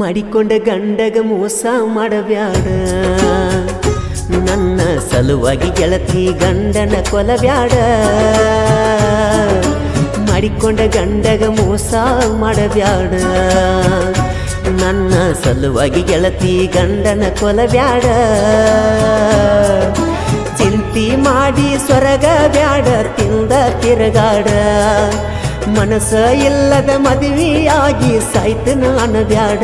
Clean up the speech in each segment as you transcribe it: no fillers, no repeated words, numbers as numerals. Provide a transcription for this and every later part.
ಮಾಡಿಕೊಂಡ ಗಂಡಗ ಮೋಸ ಮಾಡಬ್ಯಾಡ ನನ್ನ ಸಲುವಾಗಿ ಗೆಳತಿ ಗಂಡನ ಕೊಲಬ್ಯಾಡ ಮಾಡಿಕೊಂಡ ಗಂಡಗ ಮೋಸ ಮಾಡಬ್ಯಾಡ ನನ್ನ ಸಲುವಾಗಿ ಗೆಳತಿ ಗಂಡನ ಕೊಲಬ್ಯಾಡ ಚಿಂತಿ ಮಾಡಿ ಸ್ವರ್ಗ ಬ್ಯಾಡ ತಿಂದ ತಿರುಗಾಡ ಮನಸ ಇಲ್ಲದ ಮದುವೆಯಾಗಿ ಸಾಯ್ತನ ಅನ್ನಬ್ಯಾಡ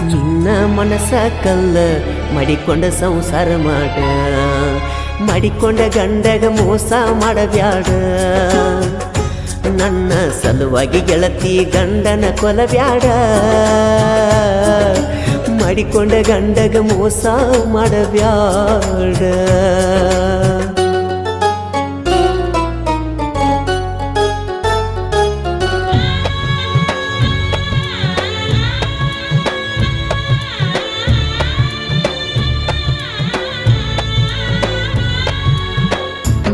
ನಿನ್ನ ಮನಸ ಕಲ್ಲ ಮಾಡಿಕೊಂಡ ಸಂಸಾರ ಮಾಡ ಮಾಡಿಕೊಂಡ ಗಂಡಗ ಮೋಸ ಮಾಡಬ್ಯಾಡ ನನ್ನ ಸಲುವಾಗಿ ಗೆಳತಿ ಗಂಡನ ಕೊಲಬ್ಯಾಡ ಮಾಡಿಕೊಂಡ ಗಂಡಗ ಮೋಸ ಮಾಡಬ್ಯಾಡ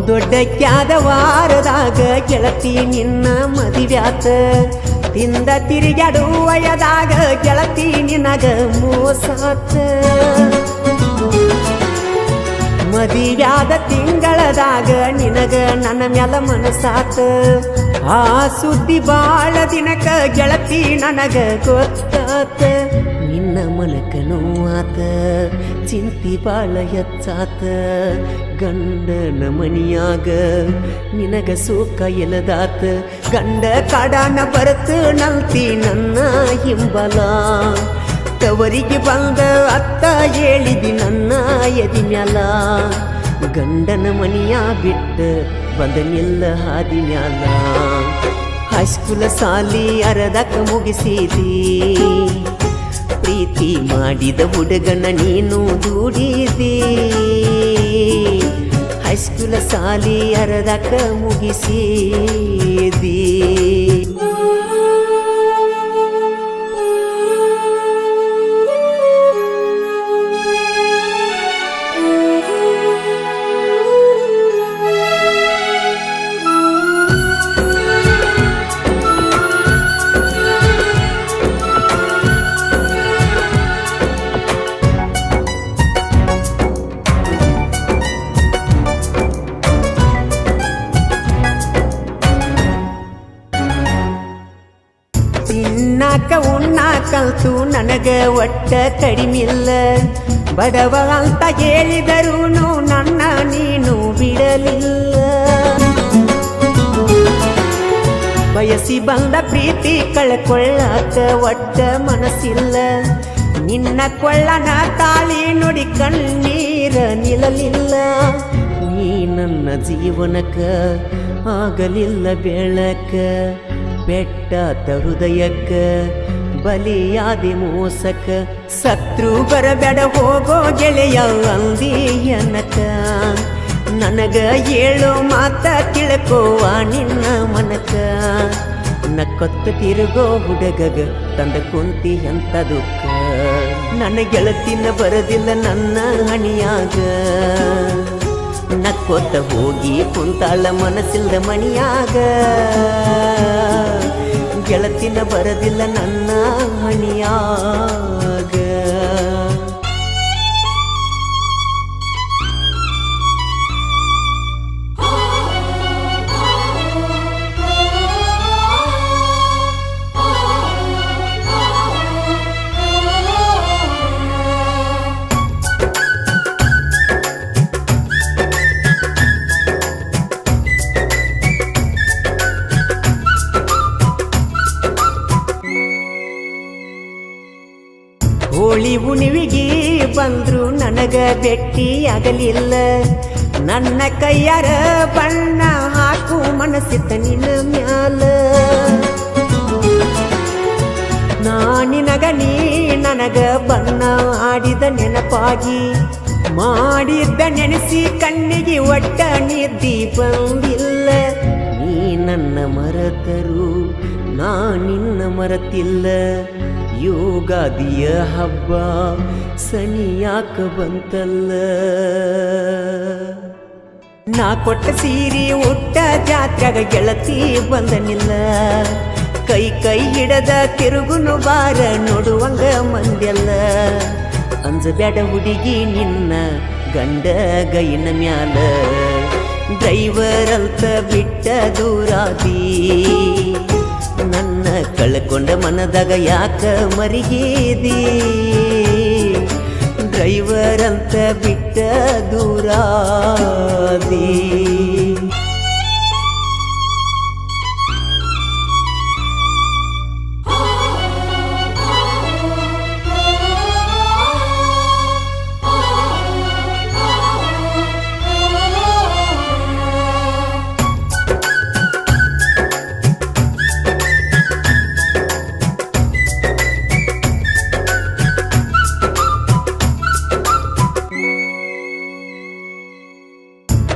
ದೊಡ್ಡಕ್ಯಾದ ವಾರದಾಗ ಗೆಳತಿ ನಿನ್ನ ಮದುವ್ಯಾತ ತಿಂದ ತಿರುಗಾಡು ವಯದಾಗ ಗೆಳತಿ ನಿನಗ ಮೋಸಾತ ಮದುವ್ಯಾದ ತಿಂಗಳದಾಗ ನಿನಗ ನನ್ನ ಮ್ಯಾಲ ಮನಸಾತ ಆ ಸುದ್ದಿ ಬಾಳ ದಿನಕ ಗೆಳತಿ ನನಗ ಗೊತ್ತಾತ ನಿನ್ನ ಮನಕ ನೋವಾತ ಚಿಂತಿ ಬಾಳ ಹೆಚ್ಚಾತ ಗಂಡನ ಮನಿಯಾಗ ನಿನಗ ಸುಖ ಎಲದಾತ ಗಂಡ ಕಡಾನ ಬರತ ನಲ್ತಿ ನನ್ನ ಹಿಂಬಲ ತವರಿಗೆ ಬಂದ ಅತ್ತ ಹೇಳಿದಿ ನನ್ನ ಎದಿ ಮ್ಯಾಲ ಗಂಡನ ಮನಿಯ ಬಿಟ್ಟ ಬಂದನಿಲ್ಲ ಹಾದಿ ಮ್ಯಾಲ ಹೈಸ್ಕೂಲ ಸಾಲಿ ಅರದಕ ಮುಗಿಸಿದಿ ಪ್ರೀತಿ ಮಾಡಿದ ಹುಡುಗನ ನೀನು ದೂಡಿದಿ ಹೈಸ್ಕೂಲ ಸಾಲಿ ಅರದಕ ಮುಗಿಸಿದಿ ತಿನ್ನಾಕ ಉಣ್ಣಾಕಲ್ತು ನನಗ ಒಟ್ಟ ಕಡಿಮಿಲ್ಲ ಬಡವ ಅಂತ ಹೇಳಿದರೂನು ನನ್ನ ನೀನು ಬಿಡಲಿಲ್ಲ ಬಯಸಿ ಬಂದ ಪ್ರೀತಿ ಕಳ್ಕೊಳ್ಳಾಕ ಒಟ್ಟ ಮನಸ್ಸಿಲ್ಲ ನಿನ್ನ ಕೊಳ್ಳನ ತಾಳಿ ನುಡಿ ಕಣ್ಣೀರ ನಿಲ್ಲಲಿಲ್ಲ ನೀ ನನ್ನ ಜೀವನಕ್ಕ ಆಗಲಿಲ್ಲ ಬೆಳಕ ಬೆಟ್ಟಾತ ಹೃದಯಕ್ಕ ಬಲಿಯಾದಿ ಮೋಸಕ ಸತ್ರು ಬರಬೇಡ ಹೋಗೋ ಗೆಳೆಯ ಅಂದಿ ಅನ್ನಕ ನನಗ ಹೇಳೋ ಮಾತ ತಿಳ್ಕೋವ ನಿನ್ನ ಮನಕ ನಕ್ಕೊತ್ತ ತಿರುಗೋ ಹುಡುಗಗ ತಂದ ಕುಂತಿ ಎಂತ ದುಃಖ ನನ್ನ ಗೆಳತಿನ ಬರದಿಲ್ಲ ನನ್ನ ಹಣಿಯಾಗ ನಕ್ಕೊತ್ತ ಹೋಗಿ ಕುಂತಾಳ ಮನಸ್ಸಿಲ್ದ ಮಣಿಯಾಗ ಗೆಳತಿನ ಬರದಿಲ್ಲ ನನ್ನ ಹಣಿಯಾಗ ಹೋಳಿ ಹುಣ್ಣಿವಿಗೆ ಬಂದ್ರು ನನಗ ಭೇಟಿ ಆಗಲಿಲ್ಲ ನನ್ನ ಕೈಯಾರ ಬಣ್ಣ ಹಾಕು ಮನಸ್ಸಿತ್ತ ನಿನ್ನ ಮ್ಯಾಲ ನಿನಗ ನೀ ನನಗ ಬಣ್ಣ ಆಡಿದ ನೆನಪಾಗಿ ಮಾಡಿದ್ದ ನೆನೆಸಿ ಕಣ್ಣಿಗೆ ಒಟ್ಟ ನಿದ್ದಿ ಬಂದಿಲ್ಲ ನೀ ನನ್ನ ಮರೆತರು ನಾ ನಿನ್ನ ಮರೆತಿಲ್ಲ ಯುಗಾದಿಯ ಹಬ್ಬ ಸನಿಯಾಕ ಬಂತಲ್ಲ ನಾ ಕೊಟ್ಟ ಸೀರೆ ಉಟ್ಟ ಜಾತ್ರೆಗ ಗೆಳತಿ ಬಂದನಿಲ್ಲ ಕೈ ಕೈ ಹಿಡದ ತಿರುಗುನು ಬಾರ ನೋಡುವಂಗ ಮಂದ್ಯಲ್ಲ ಅಂಜಬ್ಯಾಡ ಹುಡುಗಿ ನಿನ್ನ ಗಂಡ ಗೈನ ಮ್ಯಾಲ ಡ್ರೈವರ್ ಅಂತ ಬಿಟ್ಟ ದೂರಾದಿ ನನ್ನ ಕಳ್ಕೊಂಡ ಮನದಾಗ ಯಾಕ ಮರಿಗೇದಿ ಡ್ರೈವರ್ ಅಂತ ಬಿಟ್ಟ ದೂರಾದಿ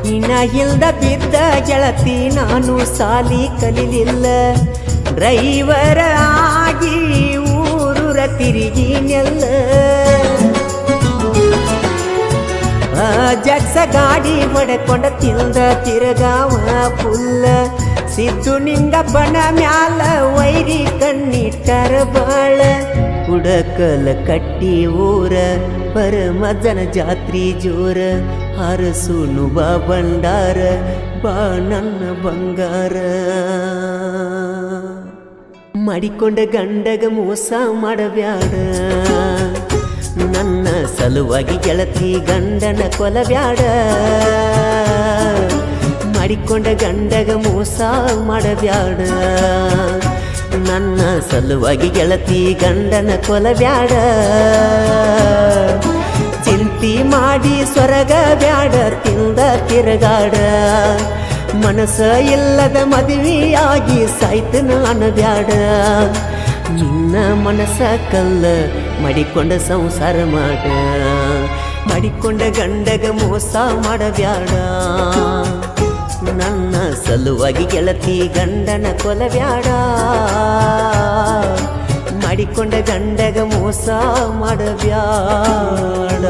ನಿನ್ನ ಇಲ್ದ ಬಿದ್ದ ಗೆಳತಿ ನಾನು ಸಾಲಿ ಕಲಿಲಿಲ್ಲ ಡ್ರೈವರ ಆಗಿ ಊರೂರ ತಿರುಗಿನೆಲ್ಲ ಜಗ್ಸ ಗಾಡಿ ಹೊಡೆಕೊಂಡ ತಿಂದ ತಿರುಗಾವ ಪುಲ್ಲ ಸಿದ್ದು ನಿಂಗಪ್ಪನ ಮ್ಯಾಲ ವೈರಿ ಕಣ್ಣಿಟ್ಟರ ಬಾಳ ಹುಡಕಲ ಕಟ್ಟಿ ಊರ ಪರಮಜನ ಜಾತ್ರಿ ಜೋರ ಹರಸುನು ಬಾ ಬಂಡಾರ ಬಾ ನನ್ನ ಬಂಗಾರ ಮಾಡಿಕೊಂಡ ಗಂಡಗ ಮೋಸ ಮಾಡಬ್ಯಾಡ ನನ್ನ ಸಲುವಾಗಿ ಗೆಳತಿ ಗಂಡನ ಕೊಲಬ್ಯಾಡ ಮಾಡಿಕೊಂಡ ಗಂಡಗ ಮೋಸ ಮಾಡಬ್ಯಾಡ ನನ್ನ ಸಲುವಾಗಿ ಗೆಳತಿ ಗಂಡನ ಕೊಲಬ್ಯಾಡ ಚಿಂತಿ ಮಾಡಿ ಸ್ವರ್ಗ ಬ್ಯಾಡ ತಿಂದ ತಿರುಗಾಡ ಮನಸ್ಸ ಇಲ್ಲದ ಮದುವೆಯಾಗಿ ಸಾಯ್ತನ ಅನ್ನಬ್ಯಾಡ ನಿನ್ನ ಮನಸ್ಸ ಕಲ್ಲ ಮಾಡಿಕೊಂಡ ಸಂಸಾರ ಮಾಡ ಮಾಡಿಕೊಂಡ ಗಂಡಗ ಮೋಸ ಮಾಡಬ್ಯಾಡ ನನ್ನ ಸಲುವಾಗಿ ಗೆಳತಿ ಗಂಡನ ಕೊಲಬ್ಯಾಡ ಮಾಡಿಕೊಂಡ ಗಂಡಗ ಮೋಸ ಮಾಡಬ್ಯಾಡ